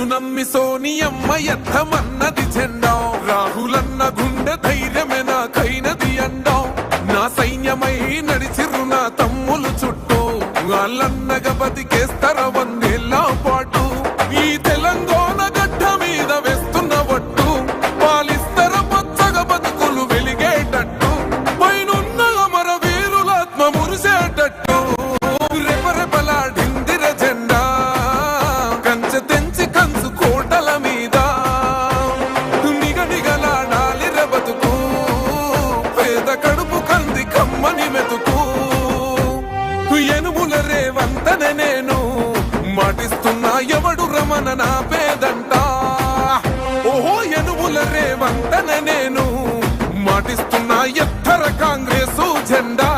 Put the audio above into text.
నమ్మి సోనియమ్మ ఎత్తమన్నది జెండా రాహులన్న గుండె ధైర్యమే నాకైనది అండా నా సైన్యమై నడిచిరు నా తమ్ములు చుట్టూ వాళ్ళన్నగా బతికేస్తర వందేళ్ళ పాటు ఈ తెలంగాణ గడ్డ మీద వేస్తున్న వట్టు పాలిస్తర పచ్చగా బతుకులు వెలిగేటట్టు పైనున్న అమర వీరులాత్మ మురిసేటట్టు రెపరెపలాడిందిర జెండా కంచె తెంచి కంచు కోటల మీద నిగనిగలాడాలిర బతుకు పేద కడుపు కంది కమ్మని మెతుకు ఎనుముల రేవంతనే నేను మాటిస్తున్నా ఎవడు రమణ నా పేదంట ఓహో ఎనుముల రేవంతనే నేను మాటిస్తున్నా ఎత్తర కాంగ్రెసు జెండా